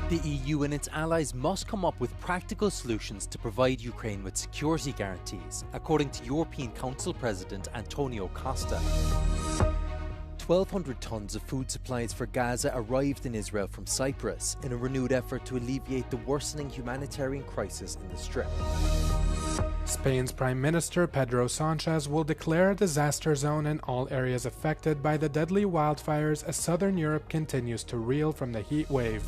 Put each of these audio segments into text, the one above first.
The EU and its allies must come up with practical solutions to provide Ukraine with security guarantees, according to European Council President Antonio Costa. 1,200 tons of food supplies for Gaza arrived in Israel from Cyprus in a renewed effort to alleviate the worsening humanitarian crisis in the Strip. Spain's Prime Minister Pedro Sanchez will declare a disaster zone in all areas affected by the deadly wildfires as southern Europe continues to reel from the heat wave.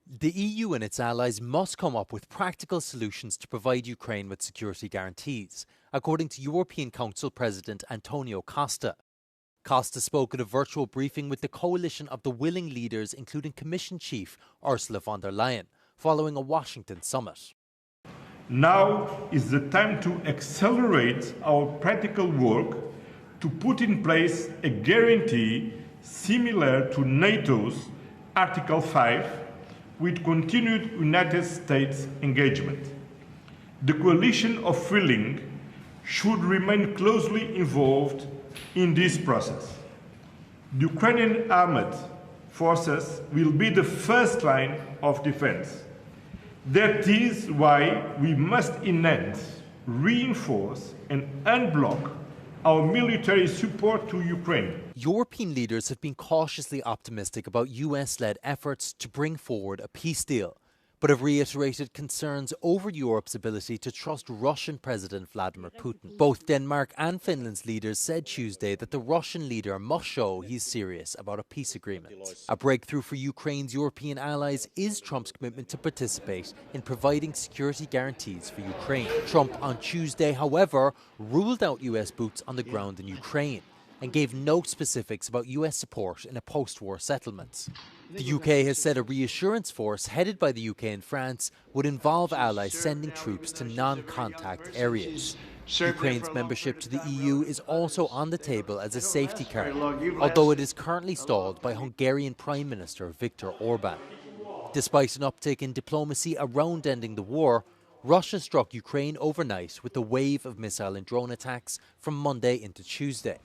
The EU and its allies must come up with practical solutions to provide Ukraine with security guarantees, according to European Council President Antonio Costa. Costa spoke at a virtual briefing with the coalition of the willing leaders, including Commission Chief Ursula von der Leyen, following a Washington summit. Now is the time to accelerate our practical work to put in place a guarantee similar to NATO's Article 5 with continued United States engagement. The coalition of willing should remain closely involved in this process. The Ukrainian armed forces will be the first line of defense. That is why we must enhance, reinforce, and unblock our military support to Ukraine. European leaders have been cautiously optimistic about US-led efforts to bring forward a peace deal, but have reiterated concerns over Europe's ability to trust Russian President Vladimir Putin. Both Denmark and Finland's leaders said Tuesday that the Russian leader must show he's serious about a peace agreement. A breakthrough for Ukraine's European allies is Trump's commitment to participate in providing security guarantees for Ukraine. Trump on Tuesday, however, ruled out US boots on the ground in Ukraine and gave no specifics about US support in a post-war settlement. The UK has said a reassurance force headed by the UK and France would involve allies sending troops to non-contact areas. Ukraine's membership to the EU is also on the table as a safety card, although it is currently stalled by Hungarian Prime Minister Viktor Orban. Despite an uptick in diplomacy around ending the war, Russia struck Ukraine overnight with a wave of missile and drone attacks from Monday into Tuesday.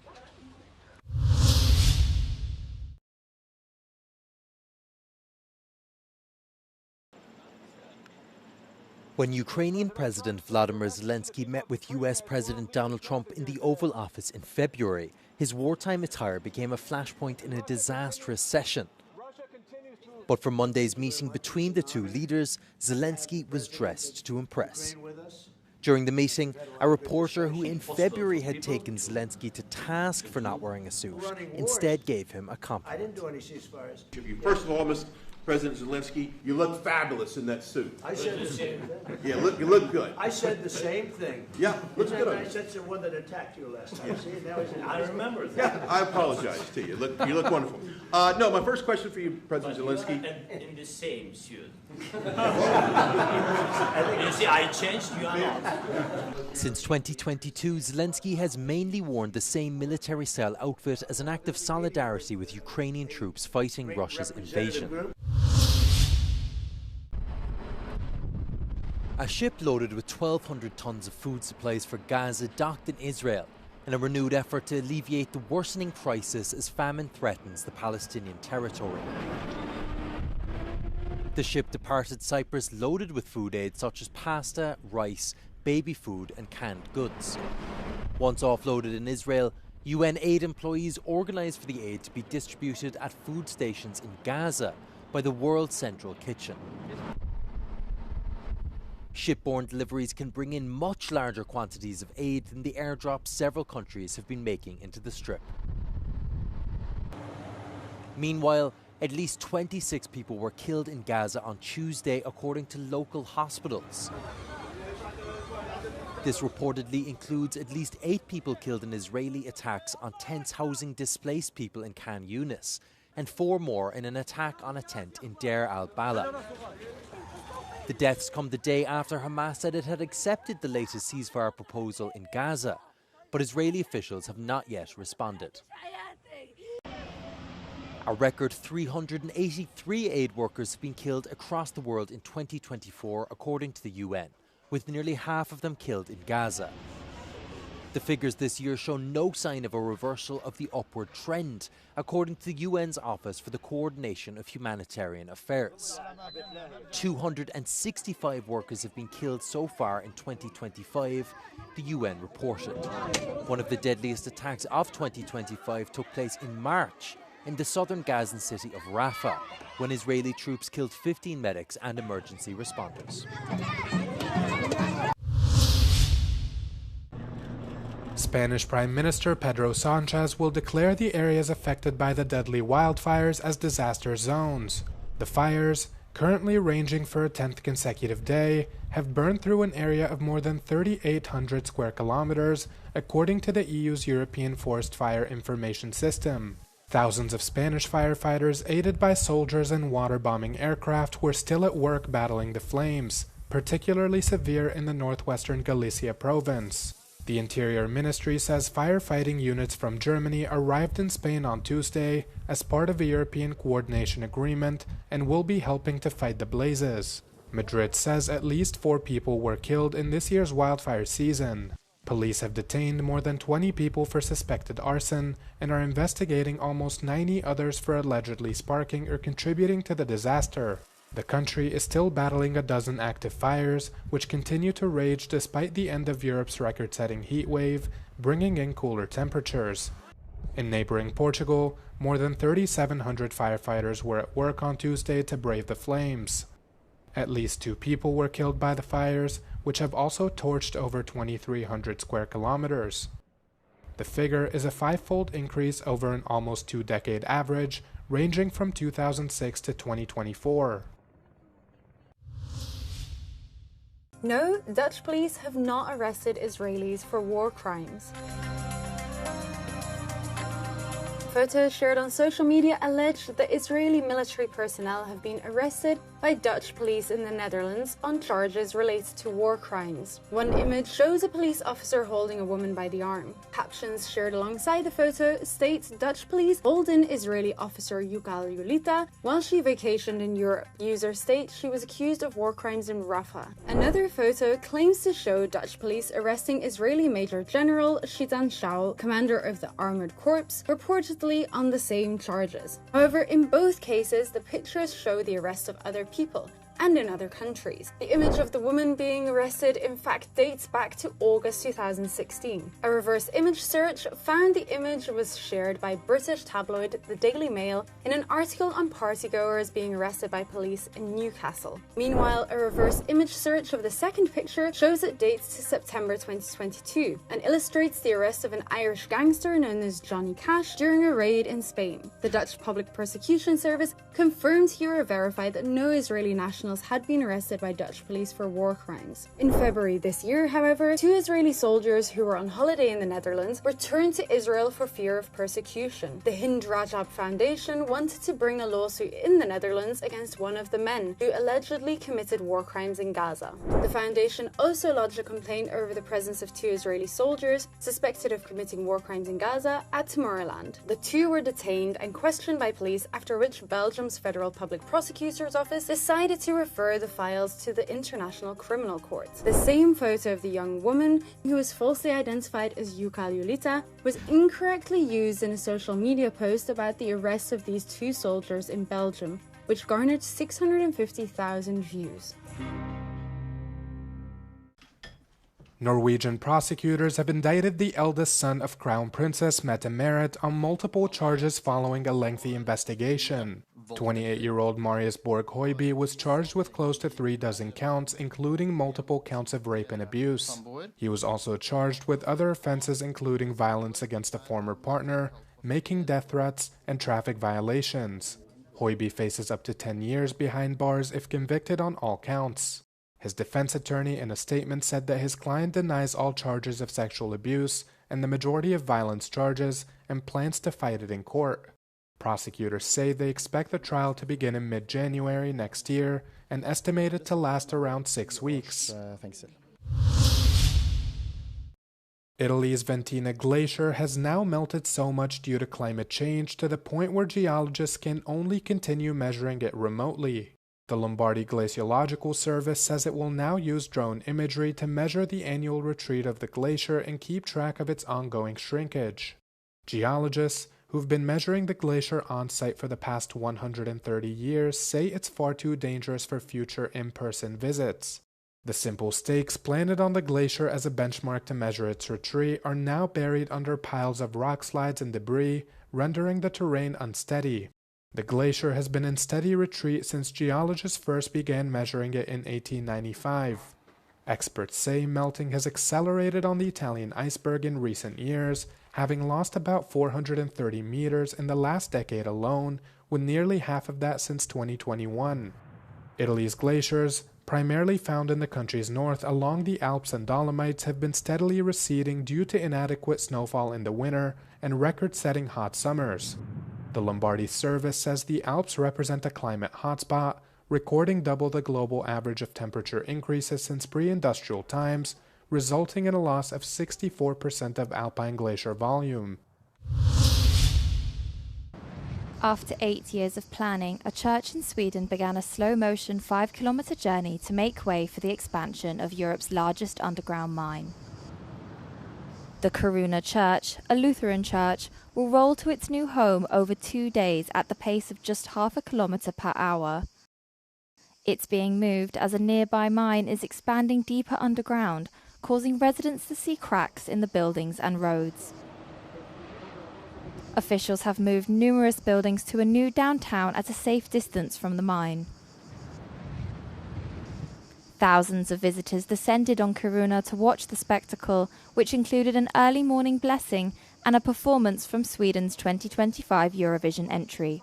When Ukrainian President Vladimir Zilinski met with US President Donald Trump in the Oval Office in February, his wartime attire became a flashpoint in a disastrous session. But for Monday's meeting between the two leaders, Zilinski was dressed to impress. During the meeting, a reporter who in February had taken Zilinski to task for not wearing a suit instead gave him a compliment. I didn't do any ceasefires. First of all, Mr. President Zilinski, you look fabulous in that suit. I said the same thing. Yeah, you look good. I said the same thing. Yeah, looks good on you. I said the one that attacked you last time. See, I remember that. Yeah, I apologize to you. You look wonderful. No, my first question for you, President Zilinski. In the same suit. You see, I changed, you are not. Since 2022, Zilinski has mainly worn the same military-style outfit as an act of solidarity with Ukrainian troops fighting Russia's invasion. A ship loaded with 1,200 tons of food supplies for Gaza docked in Israel in a renewed effort to alleviate the worsening crisis as famine threatens the Palestinian territory. The ship departed Cyprus loaded with food aid such as pasta, rice, baby food and canned goods. Once offloaded in Israel, UN aid employees organised for the aid to be distributed at food stations in Gaza by the World Central Kitchen. Shipborne deliveries can bring in much larger quantities of aid than the airdrops several countries have been making into the Strip. Meanwhile, at least 26 people were killed in Gaza on Tuesday, according to local hospitals. This reportedly includes at least 8 people killed in Israeli attacks on tents housing displaced people in Khan Yunis, and 4 more in an attack on a tent in Deir al-Balah. The deaths come the day after Hamas said it had accepted the latest ceasefire proposal in Gaza, but Israeli officials have not yet responded. A record 383 aid workers have been killed across the world in 2024, according to the UN, with nearly half of them killed in Gaza. The figures this year show no sign of a reversal of the upward trend, according to the UN's Office for the Coordination of Humanitarian Affairs. 265 workers have been killed so far in 2025, the UN reported. One of the deadliest attacks of 2025 took place in March in the southern Gazan city of Rafah, when Israeli troops killed 15 medics and emergency responders. Spanish Prime Minister Pedro Sanchez will declare the areas affected by the deadly wildfires as disaster zones. The fires, currently ranging for a 10th consecutive day, have burned through an area of more than 3,800 square kilometers, according to the EU's European Forest Fire Information System. Thousands of Spanish firefighters, aided by soldiers and water-bombing aircraft, were still at work battling the flames, particularly severe in the northwestern Galicia province. The Interior Ministry says firefighting units from Germany arrived in Spain on Tuesday as part of a European coordination agreement and will be helping to fight the blazes. Madrid says at least 4 people were killed in this year's wildfire season. Police have detained more than 20 people for suspected arson and are investigating almost 90 others for allegedly sparking or contributing to the disaster. The country is still battling a dozen active fires, which continue to rage despite the end of Europe's record-setting heat wave, bringing in cooler temperatures. In neighboring Portugal, more than 3,700 firefighters were at work on Tuesday to brave the flames. At least 2 people were killed by the fires, which have also torched over 2,300 square kilometers. The figure is a 5-fold increase over an almost 2-decade average, ranging from 2006 to 2024. No, Dutch police have not arrested Israelis for war crimes. Photos shared on social media allege that Israeli military personnel have been arrested by Dutch police in the Netherlands on charges related to war crimes. One image shows a police officer holding a woman by the arm. Captions shared alongside the photo states Dutch police hold in Israeli officer Yukal Yulita while she vacationed in Europe. User states she was accused of war crimes in Rafah. Another photo claims to show Dutch police arresting Israeli Major General Shitan Shaul, commander of the Armored Corps, reportedly on the same charges. However, in both cases, the pictures show the arrest of other people and in other countries. The image of the woman being arrested in fact dates back to August 2016. A reverse image search found the image was shared by British tabloid The Daily Mail in an article on partygoers being arrested by police in Newcastle. Meanwhile, a reverse image search of the second picture shows it dates to September 2022 and illustrates the arrest of an Irish gangster known as Johnny Cash during a raid in Spain. The Dutch Public Prosecution Service confirmed here or verified that no Israeli nationals had been arrested by Dutch police for war crimes. In February this year, however, 2 Israeli soldiers who were on holiday in the Netherlands returned to Israel for fear of persecution. The Hind Rajab Foundation wanted to bring a lawsuit in the Netherlands against one of the men who allegedly committed war crimes in Gaza. The foundation also lodged a complaint over the presence of 2 Israeli soldiers suspected of committing war crimes in Gaza at Tomorrowland. The 2 were detained and questioned by police, after which Belgium's Federal Public Prosecutor's Office decided to refer the files to the International Criminal Court. The same photo of the young woman, who was falsely identified as Yukal Yulita, was incorrectly used in a social media post about the arrest of these 2 soldiers in Belgium, which garnered 650,000 views. Norwegian prosecutors have indicted the eldest son of Crown Princess Mette-Marit on multiple charges following a lengthy investigation. 28-year-old Marius Borg Høiby was charged with close to 36 counts, including multiple counts of rape and abuse. He was also charged with other offenses including violence against a former partner, making death threats, and traffic violations. Høiby faces up to 10 years behind bars if convicted on all counts. His defense attorney in a statement said that his client denies all charges of sexual abuse and the majority of violence charges and plans to fight it in court. Prosecutors say they expect the trial to begin in mid-January next year and estimate it to last around 6 weeks. Italy's Ventina glacier has now melted so much due to climate change to the point where geologists can only continue measuring it remotely. The Lombardy Glaciological Service says it will now use drone imagery to measure the annual retreat of the glacier and keep track of its ongoing shrinkage. Geologists, who've been measuring the glacier on site for the past 130 years, say it's far too dangerous for future in-person visits. The simple stakes planted on the glacier as a benchmark to measure its retreat are now buried under piles of rock slides and debris, rendering the terrain unsteady. The glacier has been in steady retreat since geologists first began measuring it in 1895. Experts say melting has accelerated on the Italian iceberg in recent years, having lost about 430 meters in the last decade alone, with nearly half of that since 2021. Italy's glaciers, primarily found in the country's north along the Alps and Dolomites, have been steadily receding due to inadequate snowfall in the winter and record-setting hot summers. The Lombardy service says the Alps represent a climate hotspot, recording double the global average of temperature increases since pre-industrial times, resulting in a loss of 64% of alpine glacier volume. After 8 years of planning, a church in Sweden began a slow-motion 5-kilometer journey to make way for the expansion of Europe's largest underground mine. The Kiruna Church, a Lutheran church, will roll to its new home over 2 days at the pace of just half a kilometer per hour. It's being moved as a nearby mine is expanding deeper underground, causing residents to see cracks in the buildings and roads. Officials have moved numerous buildings to a new downtown at a safe distance from the mine. Thousands of visitors descended on Kiruna to watch the spectacle, which included an early morning blessing and a performance from Sweden's 2025 Eurovision entry.